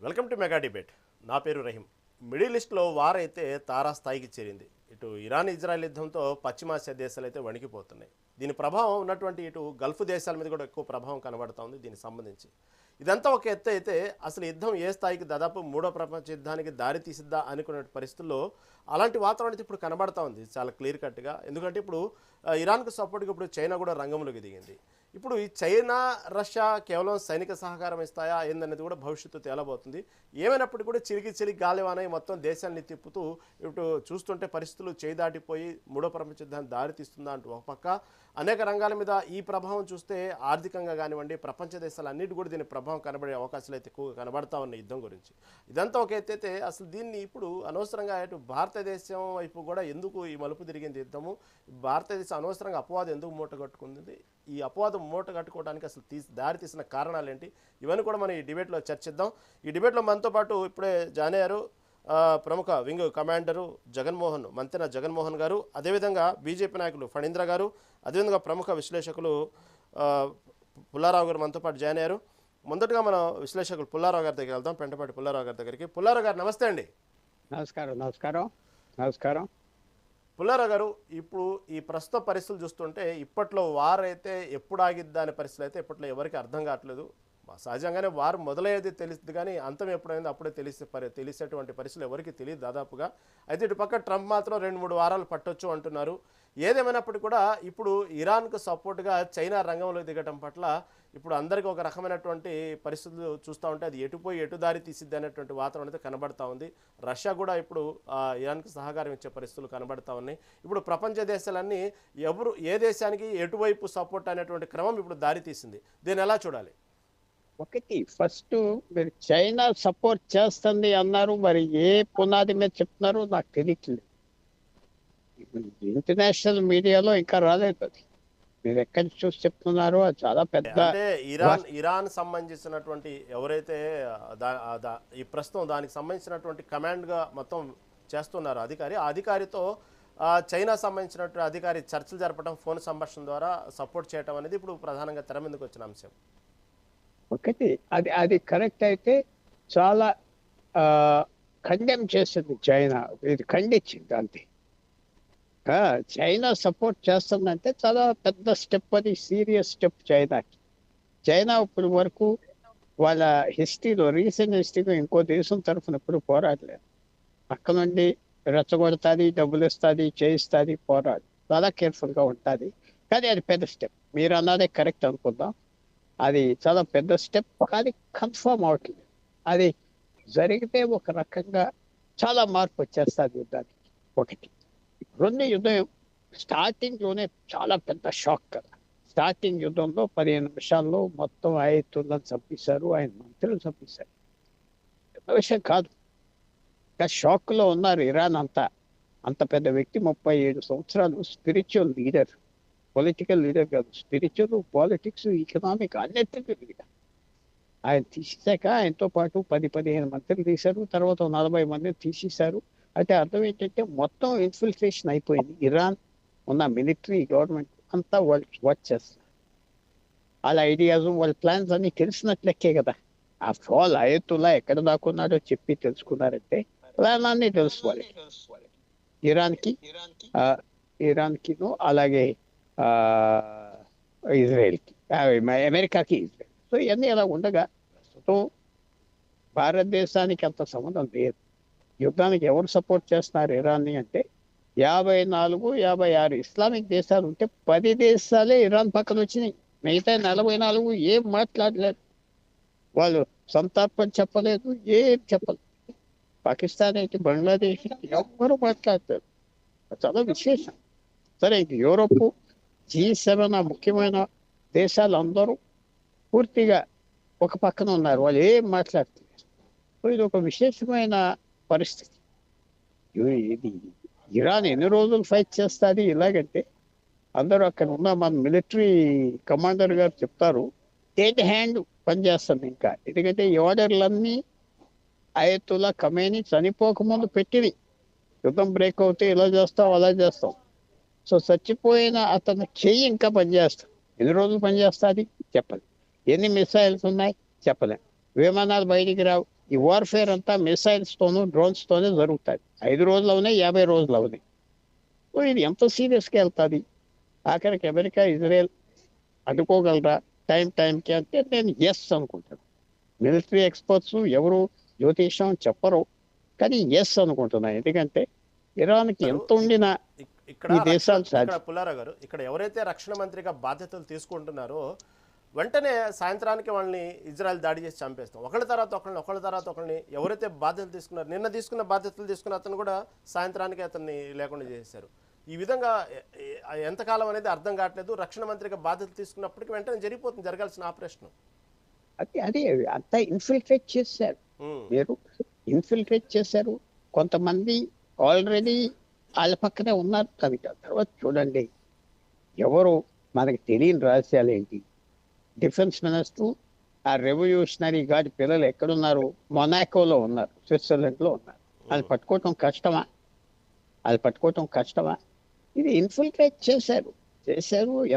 Welcome to mega debate. నా పేరు Rahim. Middle ఈస్ట్లో వార్ అయితే తారాస్థాయికి చేరింది. ఇటు ఇరాన్ ఇజ్రాయెల్ యుద్ధంతో పశ్చిమాసియా దేశాలు అయితే వణికిపోతున్నాయి. దీని ప్రభావం ఉన్నటువంటి ఇటు గల్ఫ్ దేశాల మీద కూడా ఎక్కువ ప్రభావం కనబడుతూ ఉంది దీనికి సంబంధించి. ఇదంతా ఒక ఎత్తు అయితే అసలు యుద్ధం ఏ స్థాయికి దాదాపు మూడో ప్రపంచ యుద్ధానికి దారి తీసిద్దా అనుకునే పరిస్థితుల్లో అలాంటి వాతావరణం అయితే ఇప్పుడు కనబడతా ఉంది చాలా క్లియర్ కట్గా. ఎందుకంటే ఇప్పుడు ఇరాన్కు సపోర్ట్గా ఇప్పుడు చైనా కూడా రంగంలోకి దిగింది. ఇప్పుడు ఈ చైనా రష్యా కేవలం సైనిక సహకారం ఇస్తాయా ఏందనేది కూడా భవిష్యత్తు తేలబోతుంది. ఏమైనప్పటికీ కూడా చిలికి గాలివానై మొత్తం దేశాన్ని తిప్పుతూ ఇటు చూస్తుంటే పరిస్థితులు చేయి దాటిపోయి మూడో ప్రపంచ యుద్ధాన్ని దారి తీస్తుందా అంటూ ఒక పక్క అనేక రంగాల మీద ఈ ప్రభావం చూస్తే ఆర్థికంగా కానివ్వండి ప్రపంచ దేశాలన్నిటి కూడా దీని ప్రభావం కనబడే అవకాశాలు అయితే ఎక్కువగా కనబడతా ఉన్నాయి యుద్ధం గురించి. ఇదంతా ఒక ఎత్తైతే అసలు దీన్ని ఇప్పుడు అనవసరంగా ఇటు భారతదేశం వైపు కూడా ఎందుకు ఈ మలుపు తిరిగింది యుద్ధము, భారతదేశం అనవసరంగా అపవాదం ఎందుకు మూట కట్టుకుంది, ఈ అపవాదం మూట కట్టుకోవడానికి అసలు దారి తీసిన కారణాలు ఏంటి, ఇవన్నీ కూడా మనం ఈ డిబేట్లో చర్చిద్దాం. ఈ డిబేట్లో మనతో పాటు ఇప్పుడే జాయిన్ అయ్యారు ప్రముఖ వింగ్ కమాండరు మంతెన జగన్మోహన్ గారు, అదేవిధంగా బీజేపీ నాయకులు ఫణీంద్ర గారు, అదేవిధంగా ప్రముఖ విశ్లేషకులు పుల్లారావు గారు మనతో పాటు జాయిన్ అయ్యారు. మొదటగా మనం విశ్లేషకులు పుల్లారావు గారి దగ్గరికి వెళ్దాం, పెంటపాటి పుల్లారావు గారి దగ్గరికి. పుల్లారావు గారు నమస్తే అండి. నమస్కారం. పుల్లారావు గారు, ఇప్పుడు ఈ ప్రస్తుత పరిస్థితులు చూస్తుంటే ఇప్పట్లో వార్ అయితే ఎప్పుడు ఆగిద్దా అనే పరిస్థితులు అయితే ఇప్పట్లో ఎవరికి అర్థం కావట్లేదు. సహజంగానే వారు మొదలయ్యేది తెలుస్తుంది కానీ అంతం ఎప్పుడైంది అప్పుడే తెలిసేటువంటి పరిస్థితులు ఎవరికి తెలియదు దాదాపుగా. అయితే ఇటు పక్క ట్రంప్ మాత్రం 2-3 వారాలు పట్టొచ్చు అంటున్నారు. ఏదేమైనప్పటికీ కూడా ఇప్పుడు ఇరాన్కు సపోర్ట్గా చైనా రంగంలో దిగటం పట్ల ఇప్పుడు అందరికీ ఒక రకమైనటువంటి పరిస్థితులు చూస్తూ ఉంటే అది ఎటు దారి తీసిద్ది అనేటువంటి వాతావరణం అయితే కనబడతా ఉంది. రష్యా కూడా ఇప్పుడు ఇరాన్కి సహకారం ఇచ్చే పరిస్థితులు కనబడతా ఉన్నాయి. ఇప్పుడు ప్రపంచ దేశాలన్నీ ఏ దేశానికి ఎటువైపు సపోర్ట్ అనేటువంటి క్రమం ఇప్పుడు దారి తీసింది. దీన్ని ఎలా చూడాలి? ఒకటి ఫస్ట్ మీరు చైనా సపోర్ట్ చేస్తుంది అన్నారు, మరి ఏ పునాది మీద చెప్తున్నారో నాకు తెలియట్లేదు. ఇంటర్నేషనల్ మీడియాలో ఇంకా రాలేదు అది. మీరు ఎక్కడి చూసి చెప్తున్నారో అది చాలా పెద్ద. అంటే ఇరాన్ సంబంధించినటువంటి ఎవరైతే ఈ ప్రస్తుతం దానికి సంబంధించినటువంటి కమాండ్గా మొత్తం చేస్తున్నారు అధికారి, ఆ అధికారితో చైనా సంబంధించినటువంటి అధికారి చర్చలు జరపడం, ఫోన్ సంభాషణ ద్వారా సపోర్ట్ చేయడం అనేది ఇప్పుడు ప్రధానంగా తెర మీదకి వచ్చిన అంశం. ఒకటి అది కరెక్ట్ అయితే చాలా కండెమ్ చేస్తుంది చైనా, ఇది ఖండించింది అంతే. చైనా సపోర్ట్ చేస్తుందంటే చాలా పెద్ద స్టెప్, అది సీరియస్ స్టెప్ చైనాకి. చైనా ఇప్పుడు వరకు వాళ్ళ హిస్టరీలో, రీసెంట్ హిస్టరీలో ఇంకో దేశం తరఫున ఎప్పుడు పోరాడలేదు. పక్క నుండి రెచ్చగొడుతుంది, డబ్బులు ఇస్తుంది, చేయిస్తుంది, పోరాడు, చాలా కేర్ఫుల్గా ఉంటుంది. కానీ అది పెద్ద స్టెప్. మీరు అన్నదే కరెక్ట్ అనుకుందాం. అది చాలా పెద్ద స్టెప్, కానీ కన్ఫర్మ్ అవుతుంది. అది జరిగితే ఒక రకంగా చాలా మార్పు వచ్చేస్తుంది యుద్ధానికి. ఒకటి రెండు, యుద్ధం స్టార్టింగ్లోనే చాలా పెద్ద షాక్ కదా. స్టార్టింగ్ యుద్ధంలో 15 నిమిషాల్లో మొత్తం ఆయుతులను చంపేశారు, ఆయన మంత్రులు చంపేశారు. పెద్ద విషయం కాదు. ఇంకా షాక్లో ఉన్నారు ఇరాన్ అంతా. అంత పెద్ద వ్యక్తి, 37 సంవత్సరాలు, స్పిరిచువల్ లీడర్, పొలిటికల్ లీడర్ కాదు, స్పిరిచువల్, పాలిటిక్స్, ఎకనామిక్ అన్నిటికీ లీడర్. ఆయన తీసేశాక ఆయనతో పాటు 10-15 మంత్రులు తీశారు, తర్వాత 40 మందిని తీసేశారు. అంటే అర్థం ఏంటంటే మొత్తం ఇన్ఫిల్ట్రేషన్ అయిపోయింది. ఇరాన్ ఉన్న మిలిటరీ, గవర్నమెంట్ అంతా వాళ్ళు వాచ్ చేస్తున్నారు. వాళ్ళ ఐడియాస్, వాళ్ళ ప్లాన్స్ అన్ని తెలిసినట్లెక్కే కదా. ఆఫ్టర్ ఆల్ అయతుల్లా ఎక్కడ దాక్కున్నాడో చెప్పి తెలుసుకున్నారంటే ప్లాన్ అన్ని తెలుసుకోవాలి. ఇరాన్కిను అలాగే ఇజ్రాయెల్కి, అమెరికాకి ఇజ్రాయెల్. సో ఇవన్నీ అలా ఉండగా ప్రస్తుతం భారతదేశానికి అంత సంబంధం లేదు. యుద్ధానికి ఎవరు సపోర్ట్ చేస్తున్నారు ఇరాన్ని అంటే 54-56 ఇస్లామిక్ దేశాలు ఉంటే 10 దేశాలే ఇరాన్ పక్కన వచ్చినాయి. మిగతా 44 ఏం మాట్లాడలేదు. వాళ్ళు సంతాపం చెప్పలేదు, ఏం చెప్పలేదు. పాకిస్తాన్ అయితే, బంగ్లాదేశ్ ఎవరు మాట్లాడతారు. చాలా విశేషం. సరే, యూరోప్, G7 ముఖ్యమైన దేశాలు అందరూ పూర్తిగా ఒక పక్కన ఉన్నారు, వాళ్ళు ఏం మాట్లాడుతున్నారు. సో ఇది ఒక విశేషమైన పరిస్థితి. ఇది ఇరాన్ ఎన్ని రోజులు ఫైట్ చేస్తుంది ఇలాగంటే అందరూ అక్కడ ఉన్న మన మిలిటరీ కమాండర్ గారు చెప్తారు, డెడ్ హ్యాండ్ పనిచేస్తుంది ఇంకా. ఎందుకంటే ఈ ఆర్డర్లన్నీ అయతుల్లా ఖమేనీ చనిపోకముందు పెట్టింది. యుద్ధం బ్రేక్ అవుతే ఇలా చేస్తాం, అలా చేస్తాం. సో చచ్చిపోయిన అతను చెయ్యి ఇంకా పనిచేస్తాం. ఎన్ని రోజులు పనిచేస్తుంది చెప్పలేదు. ఎన్ని మిసైల్స్ ఉన్నాయి చెప్పలేం. విమానాలు బయటికి రావు ఈ వార్ఫేర్ అంతా మిసైల్స్ తోనూ డ్రోన్స్ తోనే జరుగుతుంది. 5 రోజులు అవునాయి, 50 రోజులు అవునాయి. ఇది ఎంత సీరియస్గా వెళ్తుంది? ఆఖరికి అమెరికా ఇజ్రాయెల్ అడ్డుకోగలరా టైంకి అంటే నేను ఎస్ అనుకుంటాను. మిలిటరీ ఎక్స్పర్ట్స్ ఎవరు జ్యోతిషం చెప్పరు, కానీ ఎస్ అనుకుంటున్నాను. ఎందుకంటే ఇరాన్కి ఎంత ఉండినా ఇక్కడ ఈ దేశాలు ఇక్కడ పుల్లారావు గారు, ఇక్కడ ఎవరైతే రక్షణ మంత్రిగా బాధ్యతలు తీసుకుంటున్నారో వెంటనే సాయంత్రానికి వాళ్ళని ఇజ్రాయెల్ దాడి చేసి చంపేస్తాం. ఒకళ్ళ తర్వాత ఒకళ్ళని ఎవరైతే బాధ్యతలు తీసుకున్నారో, నిన్న తీసుకున్న బాధ్యతలు తీసుకున్న అతను కూడా సాయంత్రానికి అతన్ని లేకుండా చేశారు. ఈ విధంగా ఎంతకాలం అనేది అర్థం కావట్లేదు. రక్షణ మంత్రిగా బాధ్యతలు తీసుకున్నప్పటికీ వెంటనే జరిగిపోతుంది జరగాల్సిన ఆపరేషన్. అదే అంతా ఇన్ఫిల్ట్రేట్ చేశారు. మీరు ఇన్ఫిల్ట్రేట్ చేశారు. కొంతమంది ఆల్రెడీ వాళ్ళ పక్కనే ఉన్నారు. తర్వాత చూడండి, ఎవరు మనకి తెలియని రహస్యాలు ఏంటి? డిఫెన్స్ మినిస్టర్ ఆ రెవల్యూషనరీ గార్డ్ పిల్లలు ఎక్కడున్నారు? మొనాకోలో ఉన్నారు, స్విట్జర్లాండ్లో ఉన్నారు. అది పట్టుకోవటం కష్టమా? ఇది ఇన్ఫిల్ట్రేట్ చేశారు.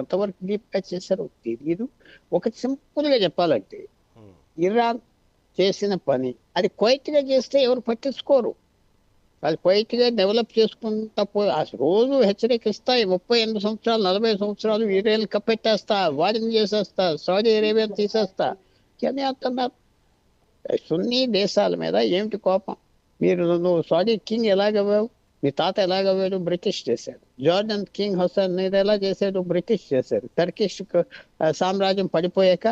ఎంతవరకు డీప్గా చేశారో తెలియదు. ఒకటి సింపుల్గా చెప్పాలంటే, ఇరాన్ చేసిన పని అది క్వైట్గా చేస్తే ఎవరు పట్టించుకోరు. వాళ్ళు క్వైట్గా డెవలప్ చేసుకుంటా పోయి రోజు హెచ్చరికిస్తాయి. 38 సంవత్సరాలు 40 సంవత్సరాలు ఇజ్రాయెల్ కప్పెట్టేస్తా, వారిని చేసేస్తా, సౌదీ అరేబియా తీసేస్తా అని అంటున్నారు. సున్నీ దేశాల మీద ఏమిటి కోపం? నువ్వు సౌదీ కింగ్ ఎలాగవ్వావు? మీ తాత ఎలాగవ్వాడు? బ్రిటిష్ చేశాడు. జార్డన్ కింగ్ హసన్ మీరు ఎలా చేశాడు? బ్రిటిష్ చేశారు. టర్కిష్ సామ్రాజ్యం పడిపోయాక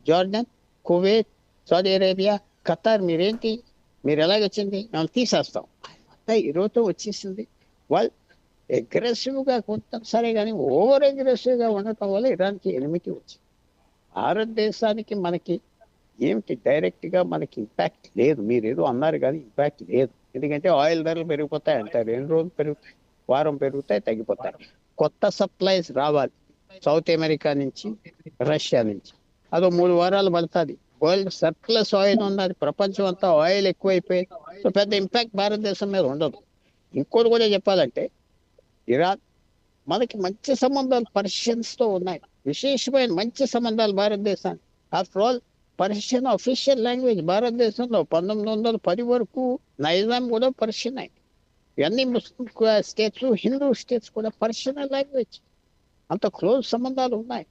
Jordan, Kuwait, Saudi Arabia, Qatar మీరు ఎలాగొచ్చింది? మేము తీసేస్తాం. అంతా ఈరోజు వచ్చేసింది. వాళ్ళు అగ్రెసివ్గా కొంటాం సరే, కానీ ఓవర్ అగ్రెసివ్గా ఉండటం వల్ల ఇరాన్కి ఎనిమిటీ వచ్చింది. భారతదేశానికి మనకి ఏమిటి డైరెక్ట్గా మనకి ఇంపాక్ట్ లేదు. మీరు ఏదో అన్నారు కానీ ఇంపాక్ట్ లేదు. ఎందుకంటే ఆయిల్ ధరలు పెరిగిపోతాయి అంటారు. 2 రోజులు పెరుగుతాయి, వారం పెరుగుతాయి, తగ్గిపోతాయి. కొత్త సప్లైస్ రావాలి సౌత్ అమెరికా నుంచి, రష్యా నుంచి. అదో 3 వారాలు పడుతుంది. వరల్డ్ సర్ప్లస్ ఆయిల్ ఉన్నది, ప్రపంచం అంతా ఆయిల్ ఎక్కువైపోయి పెద్ద ఇంపాక్ట్ భారతదేశం మీద ఉండదు. ఇంకోటి కూడా చెప్పాలంటే, ఇరాన్ మనకి మంచి సంబంధాలు పర్షియన్స్తో ఉన్నాయి. విశేషమైన మంచి సంబంధాలు భారతదేశానికి. After all Persian official language భారతదేశంలో. 1910 వరకు నైజాం కూడా పర్షియన్ అయింది. ఇవన్నీ ముస్లిం స్టేట్స్, హిందూ స్టేట్స్ కూడా పర్షియన్ లాంగ్వేజ్. అంత క్లోజ్ సంబంధాలు ఉన్నాయి.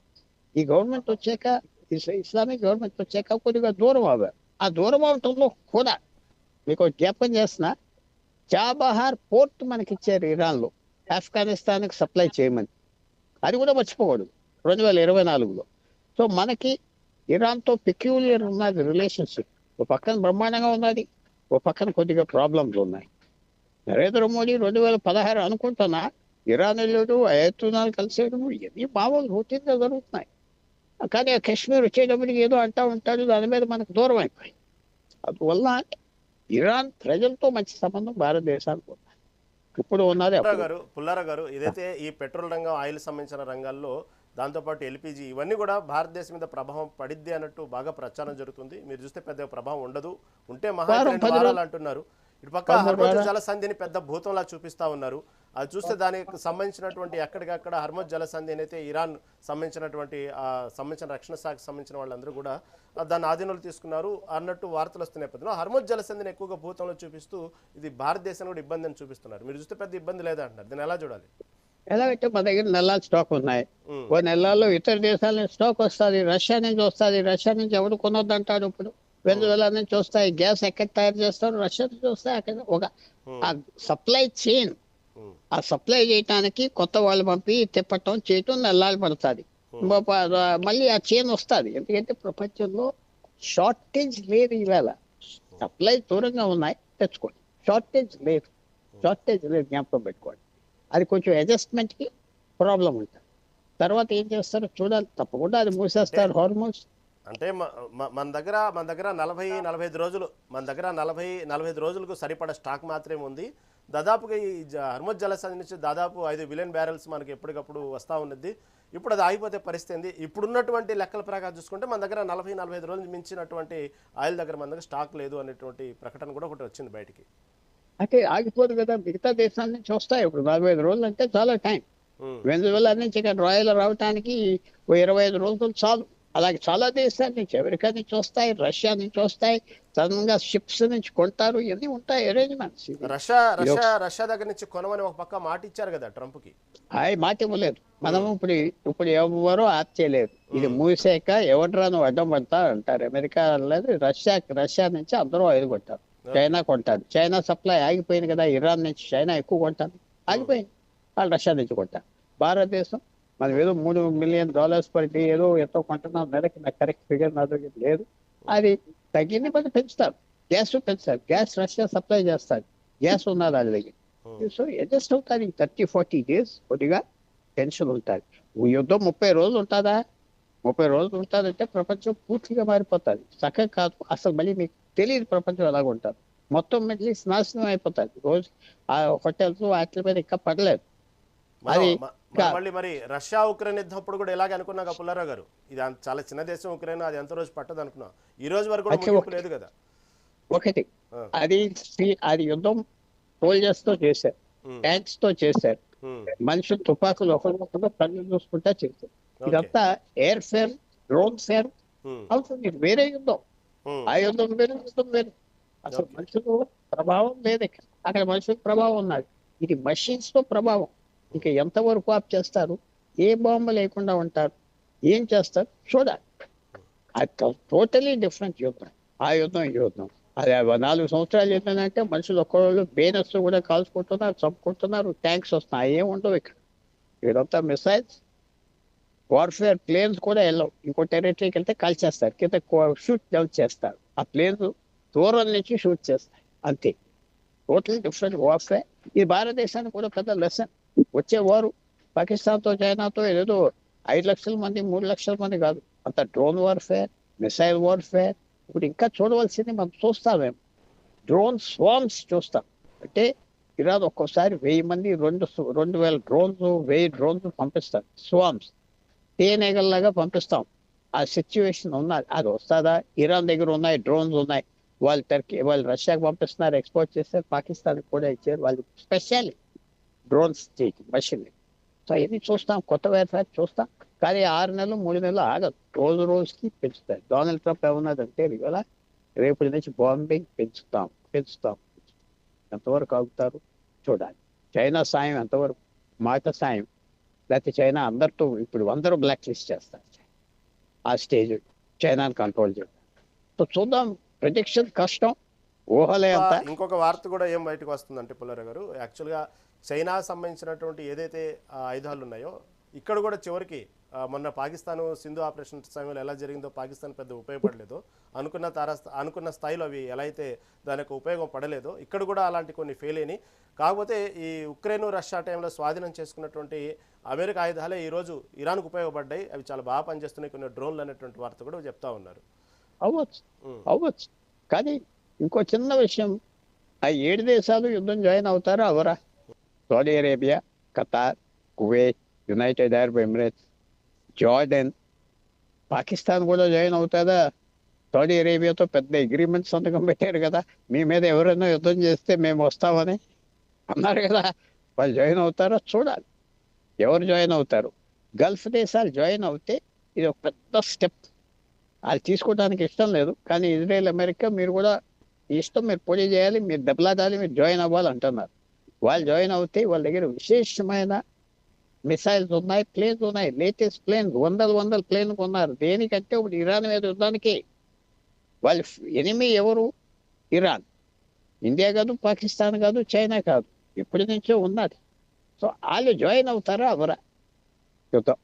ఈ గవర్నమెంట్ వచ్చాక, ఇస్లామిక్ గవర్నమెంట్ వచ్చాక కొద్దిగా దూరం అవ్వారు. ఆ దూరం అవటంలో కూడా మీకు జ్ఞాపకం చేసిన, చాబహార్ పోర్ట్ మనకి ఇచ్చారు ఇరాన్లో, ఆఫ్ఘనిస్తాన్కి సప్లై చేయమని. అది కూడా మర్చిపోకూడదు 2024లో. సో మనకి ఇరాన్తో పెక్యూలియర్ ఉన్నది రిలేషన్షిప్. ఒక పక్కన బ్రహ్మాండంగా ఉన్నది, ఒక పక్కన కొద్దిగా ప్రాబ్లమ్స్ ఉన్నాయి. నరేంద్ర మోడీ 2016 అనుకుంటున్నా ఇరాన్ వెళ్ళాడు, అయతునాలు కలిసాడు, ఇవన్నీ మామూలు రొటీన్గా జరుగుతున్నాయి. కానీ ఆ కాశ్మీర్ వచ్చేటప్పటికి ఏదో అంటూ ఉంటాడు, దాని మీద మనకు దూరం అయిపోయింది. అందువల్ల ఇరాన్ ప్రజలతో మంచి సంబంధం భారతదేశానికి ఉంది. ఇప్పుడు ఉన్నది. పుల్లారావు గారు, ఏదైతే ఈ పెట్రోల్ రంగం, ఆయిల్ సంబంధించిన రంగాల్లో, దాంతోపాటు ఎల్పిజి, ఇవన్నీ కూడా భారతదేశం మీద ప్రభావం పడిద్ది అన్నట్టు బాగా ప్రచారం జరుగుతుంది. మీరు చూస్తే పెద్ద ప్రభావం ఉండదు, ఉంటే మహా 2 వారాలు అంటున్నారు. ఇటు పక్క హర్మోజ్ జలసంధిని పెద్ద భూతంలా చూపిస్తా ఉన్నారు. అది చూస్తే దానికి సంబంధించినటువంటి ఎక్కడికక్కడ హర్మోజ్ జలసంధి అయితే ఇరాన్ సంబంధించిన రక్షణ శాఖకు సంబంధించిన వాళ్ళందరూ కూడా దాన్ని ఆధీనంలో తీసుకున్నారు అన్నట్టు వార్తలు వస్తున్న నేపథ్యంలో హర్మోజ్ జలసంధిని ఎక్కువగా భూతంలో చూపిస్తూ ఇది భారతదేశం కూడా ఇబ్బంది అని చూపిస్తున్నారు. మీరు చూస్తే పెద్ద ఇబ్బంది లేదంటున్నారు. దీన్ని ఎలా చూడాలి? ఎలాగంటే మన దగ్గర నెలల స్టాక్ ఉన్నాయి. ఓ నెలల్లో ఇతర దేశాల నుంచి స్టాక్ వస్తుంది, రష్యా నుంచి వస్తుంది. రష్యా నుంచి ఎవరు కొనొద్దు అంటారు. ఇప్పుడు వెనుజులా నుంచి వస్తాయి. గ్యాస్ ఎక్కడ తయారు చేస్తారు? రష్యా నుంచి వస్తాయి. అక్కడ ఒక సప్లై చైన్, ఆ సప్లై చేయడానికి కొత్త వాళ్ళు పంపి తిప్పటం చేయటం నెలలు పడుతుంది. మళ్ళీ ఆ చైన్ వస్తుంది. ఎందుకంటే ప్రపంచంలో షార్టేజ్ లేదు. ఈవేళ సప్లై దూరంగా ఉన్నాయి, తెచ్చుకోండి. షార్టేజ్ లేదు, జ్ఞాపకం పెట్టుకోండి. అది కొంచెం అడ్జస్ట్మెంట్కి ప్రాబ్లం ఉంటుంది. తర్వాత ఏం చేస్తారో చూడాలి. తప్పకుండా అది మూసేస్తారు హార్మోన్స్. అంటే మన దగ్గర 40-45 రోజులు, మన దగ్గర 40-45 రోజులకు సరిపడా స్టాక్ మాత్రమే ఉంది. దాదాపుగా ఈ హర్మోజ్ జలసంధి నుంచి దాదాపు 5 బిలియన్ బ్యారెల్స్ మనకి ఎప్పటికప్పుడు వస్తూ ఉన్నది. ఇప్పుడు అది ఆగిపోతే పరిస్థితి. ఇప్పుడున్నటువంటి లెక్కల ప్రకారం చూసుకుంటే మన దగ్గర 40-45 రోజులు మించినటువంటి ఆయిల్ దగ్గర మన దగ్గర స్టాక్ లేదు అనేటువంటి ప్రకటన కూడా ఒకటి వచ్చింది బయటికి. అంటే ఆగిపోదు కదా, మిగతా దేశాల నుంచి వస్తాయి. ఇప్పుడు 45 రోజులు అంటే చాలా టైం. వెనుజులా నుంచి ఇక్కడ రాయల్ రావటానికి 25 రోజులు చాలు. అలాగే చాలా దేశాల నుంచి, అమెరికా నుంచి వస్తాయి, రష్యా నుంచి వస్తాయి, సడన్గా షిప్స్ నుంచి కొంటారు, ఇవన్నీ ఉంటాయి అరేంజ్మెంట్స్. ఇది రష్యా ఇది ఒక రష్యా రష్యా దగ్గర నుంచి కొనమని ఒక పక్క మాట ఇచ్చారు కదా ట్రంప్కి. హాయ్ మాట ఇవ్వలేదు. ఉమ్, మనం ఇప్పుడు ఎవరో ఆప్ చేయలేరు. ఇది ఉమ్, మూసాక ఎవడరా నువ్వు అడ్డం పడతా అంటారు. అమెరికా లేదు, రష్యా నుంచి అందరూ ఆయిల్ కొంటారు, ఓకే. చైనా కొంటారు. చైనా సప్లై ఆగిపోయింది కదా, ఇరాన్ నుంచి చైనా ఎక్కువ కొంటారు, ఉమ్, ఆగిపోయింది. వాళ్ళు రష్యా నుంచి కొంటారు. భారతదేశం మనం ఏదో $3 మిలియన్ పర్ డే ఏదో ఎంతో కొంటున్నాం నెలకి, నాకు కరెక్ట్ ఫిగర్ నా దగ్గర లేదు. ఉమ్, అది తగ్గింది, మరి పెంచుతారు. గ్యాస్ పెంచుతారు, గ్యాస్ రష్యా సప్లై చేస్తారు, గ్యాస్ ఉన్నది వాళ్ళ దగ్గర. ఉమ్. సో అడ్జస్ట్ అవుతారు. 30-40 days కొద్దిగా టెన్షన్ ఉంటుంది. యుద్ధం 30 రోజులు ఉంటుందా? 30 రోజులు ఉంటుందంటే ప్రపంచం పూర్తిగా మారిపోతుంది. చక్కగా కాదు అసలు, మళ్ళీ మీకు తెలియదు ప్రపంచం ఎలాగ ఉంటుంది. మొత్తం మిడిల్ ఈస్ట్ నాశనం అయిపోతుంది. రోజు ఆ హోటల్స్ వాటి మీద ఇంకా పడలేదు. మనం అది మళ్ళీ మరి రష్యా ఉక్రెయిన్ యుద్ధం అప్పుడు కూడా ఇలాగే అనుకున్నాక పుల్లారావు గారు, ఇది చాలా చిన్న దేశం ఉక్రెయిన్, అది ఎంత రోజు పట్టదు అనుకున్నాం. ఈ రోజు వరకు కూడా అది ముగింపు లేదు కదా. ఒకటి ఆ, అది అది యుద్ధం సోల్జర్స్ తో చేశారు, ఉమ్, ట్యాంక్స్ తో చేశారు, ఉమ్, మనుషులు తుపాకులు ఒకరికొకరు కళ్ళు చూసుకుంటా చేశారు. ఓకే. ఇదంతా ఎయిర్ ఫేర్, డ్రోన్ ఫేర్ ఉమ్, అవుతుంది. ఇది వేరే యుద్ధం. ఉమ్, ఆ యుద్ధం వేరే, యుద్ధం వేరే. అసలు ఓకే. మనుషులు ప్రభావం లేదు ఇక్కడ. అక్కడ మనుషుల ప్రభావం ఉన్నది. ఇది మషిన్స్ తో ప్రభావం. ఇక ఎంతవరకు ఆప్ చేస్తారు, ఏ బాంబు లేకుండా ఉంటారు, ఏం చేస్తారు చూడాలి. అది టోటలీ డిఫరెంట్ యుద్ధం. ఆ యుద్ధం ఈ యుద్ధం అది 4 సంవత్సరాలు ఏంటంటే మనుషులు ఒక్కరోజు బేనస్ కూడా కాల్చుకుంటున్నారు, చంపుకుంటున్నారు, ట్యాంక్స్ వస్తున్నాయి, ఏం ఉండవు ఇక్కడ. ఇదంతా మిసైల్స్ వార్ఫేర్. ప్లేన్స్ కూడా వెళ్ళవు, ఇంకో టెరిటరీకి వెళ్తే కాల్చేస్తారు, కింద షూట్ డౌన్ చేస్తారు. ఆ ప్లేన్స్ దూరం నుంచి షూట్ చేస్తాయి, అంతే. Total different warfare. ఈ భారతదేశానికి కూడా పెద్ద లెసన్. వచ్చే వారు పాకిస్తాన్తో చైనాతో ఏదో 5 లక్షల మంది 3 లక్షల మంది కాదు, అంత డ్రోన్ వార్ఫేర్, మిసైల్ వార్ఫేర్. ఇప్పుడు ఇంకా చూడవలసింది మనం చూస్తామేమో, డ్రోన్ స్వామ్స్ చూస్తాం. అంటే ఇరాన్ ఒక్కోసారి 1000 మంది, 2000 డ్రోన్స్, 1000 డ్రోన్స్ పంపిస్తారు, స్వామ్స్. తేనెగల్లాగా పంపిస్తాం. ఆ సిచ్యువేషన్ ఉన్నది. అది వస్తుందా? ఇరాన్ దగ్గర ఉన్నాయి, డ్రోన్స్ ఉన్నాయి. వాళ్ళు రష్యాకి పంపిస్తున్నారు, ఎక్స్పోర్ట్ చేస్తారు, పాకిస్తాన్ కూడా ఇచ్చారు. వాళ్ళు స్పెషల్ డ్రోన్స్ మషిన్. సో ఇది చూస్తాం, కొత్త వేర్ఫేర్ చూస్తాం. కానీ 6 నెలలు 3 నెలలు ఆగదు, రోజు రోజుకి పెంచుతారు. డొనాల్డ్ ట్రంప్ ఏమన్నదంటే ఇవాళ రేపటి నుంచి బాంబింగ్ పెంచుతాం పెంచుతాం. ఎంతవరకు ఆగుతారు చూడాలి. చైనా సాయం ఎంతవరకు, మాట సాయం. లేకపోతే చైనా అందరితో ఇప్పుడు అందరూ బ్లాక్ లిస్ట్ చేస్తారు. ఆ స్టేజ్ చైనాని కంట్రోల్ చేయడం. సో చూద్దాం, ప్రిడిక్షన్ కష్టం, ఊహలే అంత. ఇంకొక వార్త కూడా ఏం బయటకు వస్తుందంటే పుల్లారావు గారు, యాక్చువల్గా చైనా సంబంధించినటువంటి ఏదైతే ఆయుధాలు ఉన్నాయో ఇక్కడ కూడా చివరికి మొన్న పాకిస్తాన్ సింధు ఆపరేషన్ సమయంలో ఎలా జరిగిందో పాకిస్తాన్ పెద్ద ఉపయోగపడలేదో, అనుకున్న స్థాయిలో అవి ఎలా అయితే దానికి ఉపయోగం పడలేదో ఇక్కడ కూడా అలాంటి కొన్ని ఫెయిల్ అయినాయి. కాకపోతే ఈ ఉక్రెయిన్ రష్యా టైంలో స్వాధీనం చేసుకున్నటువంటి అమెరికా ఆయుధాలే ఈరోజు ఇరాన్కు ఉపయోగపడ్డాయి, అవి చాలా బాగా పనిచేస్తున్నాయి, కొన్ని డ్రోన్లు అనేటువంటి వార్త కూడా చెప్తా ఉన్నారు. అవ్వచ్చు ఉమ్, అవ్వచ్చు. కానీ ఇంకో చిన్న విషయం, ఆ 7 దేశాలు యుద్ధం జాయిన్ అవుతారా అవరా? Saudi Arabia, Qatar, Kuwait, United Arab Emirates, Jordan, Pakistan కూడా జాయిన్ అవుతుందా? సౌదీ అరేబియాతో పెద్ద అగ్రిమెంట్ సంతకం పెట్టారు కదా, మీ మీద ఎవరైనా యుద్ధం చేస్తే మేము వస్తామని అన్నారు కదా. వాళ్ళు జాయిన్ అవుతారా చూడాలి, ఎవరు జాయిన్ అవుతారు. గల్ఫ్ దేశాలు జాయిన్ అవుతే ఇది ఒక పెద్ద స్టెప్. వాళ్ళు తీసుకోవడానికి ఇష్టం లేదు, కానీ ఇజ్రాయెల్, అమెరికా మీరు కూడా ఇష్టం, మీరు పోటీ చేయాలి, మీరు దెబ్బలాడాలి, మీరు జాయిన్ అవ్వాలి అంటున్నారు. వాళ్ళు జాయిన్ అవుతే వాళ్ళ దగ్గర విశేషమైన మిసైల్స్ ఉన్నాయి, ప్లేన్స్ ఉన్నాయి, లేటెస్ట్ ప్లేన్స్, వందల ప్లేన్లు కొన్నారు. దేనికంటే ఇప్పుడు ఇరాన్ మీద యుద్ధానికి. వాళ్ళ ఎనిమి ఎవరు? ఇరాన్. ఇండియా కాదు, పాకిస్తాన్ కాదు, చైనా కాదు, ఎప్పటి నుంచో ఉన్నది. సో వాళ్ళు జాయిన్ అవుతారా అవరా యుద్ధం,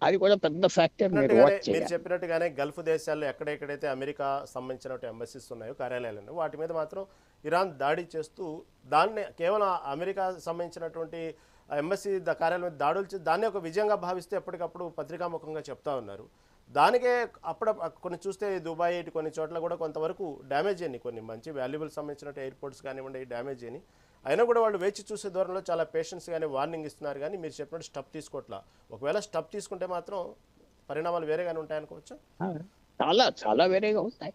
అది కూడా పెద్ద ఫ్యాక్టర్, మీరు వాచ్ మీరు చేయాలి. చెప్పినట్టుగానే గల్ఫ్ దేశాల్లో ఎక్కడెక్కడైతే అమెరికా సంబంధించిన ఎంబసీస్ ఉన్నాయో, కార్యాలయాలు ఉన్నాయో, వాటి మీద మాత్రం ఇరాన్ దాడి చేస్తూ దాన్ని కేవలం అమెరికా సంబంధించినటువంటి ఎంబసీ కార్యాలయం మీద దాడులు చేసి దాన్ని ఒక విజయంగా భావిస్తే ఎప్పటికప్పుడు పత్రికాముఖంగా చెప్తా ఉన్నారు. దానికే కొన్ని చూస్తే దుబాయ్ ఇటు కొన్ని చోట్ల కూడా కొంతవరకు డ్యామేజ్ అయ్యి, కొన్ని మంచి వాల్యుబుల్ సంబంధించిన ఎయిర్పోర్ట్స్ కానివ్వండి డ్యామేజ్ అయ్యి, అయినా కూడా వాళ్ళు వేచి చూసే దూరంలో చాలా పేషెన్స్ కానీ వార్నింగ్ ఇస్తున్నారు. కానీ మీరు చెప్పినట్టు స్టెప్ తీసుకోవట్లా. ఒకవేళ స్టెప్ తీసుకుంటే మాత్రం పరిణామాలు వేరేగానే ఉంటాయనుకోవచ్చు. ఆ, చాలా చాలా వేరేగా ఉంటాయి.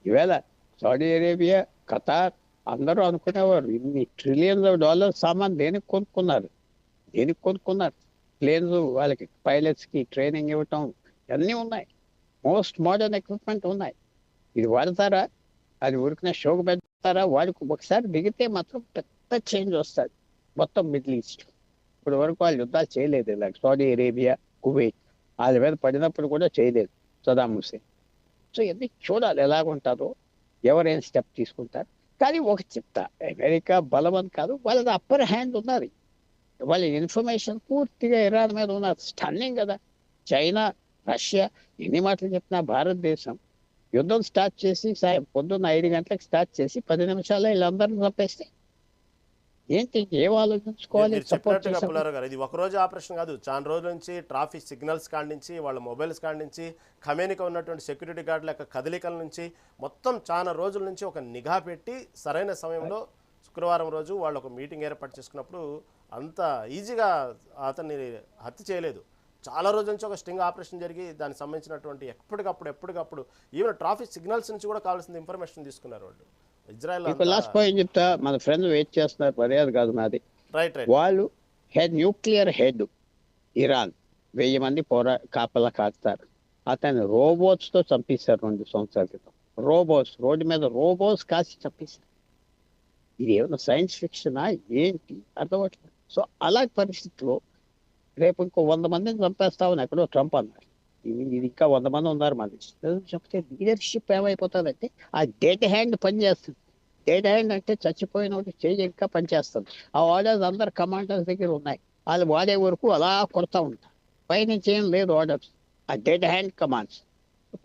ఈవేళ సౌదీ అరేబియా, ఖతార్ అందరూ అనుకునేవారు ఇన్ని $ట్రిలియన్స్ సామాన్ దేనికి కొనుక్కున్నారు, దేనికి కొనుక్కున్నారు? ప్లేన్స్ వాళ్ళకి పైలట్స్ కి ట్రైనింగ్ ఇవ్వటం అన్నీ ఉన్నాయి. మోస్ట్ మోడర్న్ ఎక్విప్మెంట్ ఉన్నాయి. ఇది వాడతారా, అది ఊరికనే షోకు పెడతారా? వాడికి ఒకసారి దిగితే మాత్రం పెద్ద చేంజ్ వస్తుంది మొత్తం మిడిల్ ఈస్ట్. ఇప్పుడు వరకు వాళ్ళు యుద్ధాలు చేయలేదు, ఇలా సౌదీ అరేబియా, కువైట్ వాళ్ళ మీద పడినప్పుడు కూడా చేయలేదు సదాం హుసేన్. సో ఇది చూడాలి ఎలాగుంటుందో, ఎవరైనా స్టెప్ తీసుకుంటారు. కానీ ఒక చెప్తా, అమెరికా బలమని కాదు, వాళ్ళది అప్పర్ హ్యాండ్ ఉన్నది. వాళ్ళ ఇన్ఫర్మేషన్ పూర్తిగా ఇరాన్ మీద ఉన్నది. స్టన్నింగ్ కదా. చైనా, రష్యా ఎన్ని మాటలు చెప్పినా భారతదేశం యుద్ధం స్టార్ట్ చేసి పొద్దున్న 5 గంటలకు స్టార్ట్ చేసి 10 నిమిషాల్లో వీళ్ళందరినీ చంపేస్తే ఏంటి, ఏం ఆలోచించుకోవాలి? మీరు సపోర్ట్ చెప్పినట్టుగా చేసాం. పుల్లారావు గారు, ఇది ఒక రోజు ఆపరేషన్ కాదు, చాలా రోజుల నుంచి ట్రాఫిక్ సిగ్నల్స్ కాడి నుంచి, వాళ్ళ మొబైల్స్ కాడి నుంచి, ఖమేనికి ఉన్నటువంటి సెక్యూరిటీ గార్డుల యొక్క కదలికల నుంచి, మొత్తం చాలా రోజుల నుంచి ఒక నిఘా పెట్టి సరైన సమయంలో శుక్రవారం రోజు వాళ్ళు ఒక మీటింగ్ ఏర్పాటు చేసుకున్నప్పుడు అంత ఈజీగా అతన్ని హత్య చేయలేదు. చాలా రోజుల నుంచి ఒక స్టింగ్ ఆపరేషన్ జరిగి దానికి సంబంధించినటువంటి ఎప్పటికప్పుడు ఈవెన్ ట్రాఫిక్ సిగ్నల్స్ నుంచి కూడా కావాల్సిన ఇన్ఫర్మేషన్ తీసుకున్నారు వాళ్ళు. ఇజ్రాయెల్ మీకు లాస్ట్ పాయింట్ చెప్తా, మన ఫ్రెండ్ వెయిట్ చేస్తున్నారు, మర్యాద కాదు నాది. రైట్. వాళ్ళు న్యూక్లియర్ హెడ్ ఇరాన్ 1000 మంది కాపలా కాస్తారు. అతను రోబోట్స్ తో చంపేశారు 2 సంవత్సరాల క్రితం. రోబోట్స్, రోడ్డు మీద రోబోట్స్ కాసి చంపేశారు. ఇది ఏమైనా సైన్స్ ఫిక్షనా ఏంటి అర్థమవట్లేదు. సో అలాంటి పరిస్థితిలో రేపు ఇంకో 100 మందిని చంపేస్తామని ఎక్కడో ట్రంప్ అన్నారు. ఇది ఇంకా 100 మంది ఉన్నారు మన చెప్తే లీడర్షిప్ ఏమైపోతుందంటే ఆ డేట్ హ్యాండ్ పనిచేస్తుంది. డేట్ హ్యాండ్ అంటే చచ్చిపోయిన ఒకటి చేయి ఇంకా పనిచేస్తుంది. ఆ ఆర్డర్స్ అందరు కమాండర్స్ దగ్గర ఉన్నాయి. వాళ్ళు వాడే వరకు అలా కొడతా ఉంటారు. పైనుంచి ఏం లేదు ఆర్డర్స్, ఆ డేట్ హ్యాండ్ కమాండ్స్.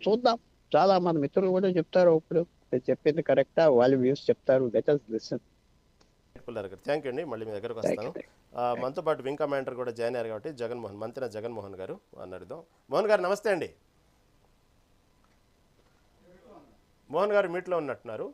చూద్దాం, చాలా మన మిత్రులు కూడా చెప్తారు, ఇప్పుడు నేను చెప్పింది కరెక్టా, వాళ్ళ వ్యూస్ చెప్తారు. Let us listen. Thank you అండి. మళ్ళీ మీ దగ్గరకు వస్తాను. మనతో పాటు వింగ్ కమాండర్ కూడా జాయిన్ అయ్యారు కాబట్టి మంత్రి జగన్మోహన్ గారు అని అడుగుదాం. మోహన్ గారు నమస్తే అండి. మోహన్ గారు మీట్లో ఉన్నట్టున్నారు.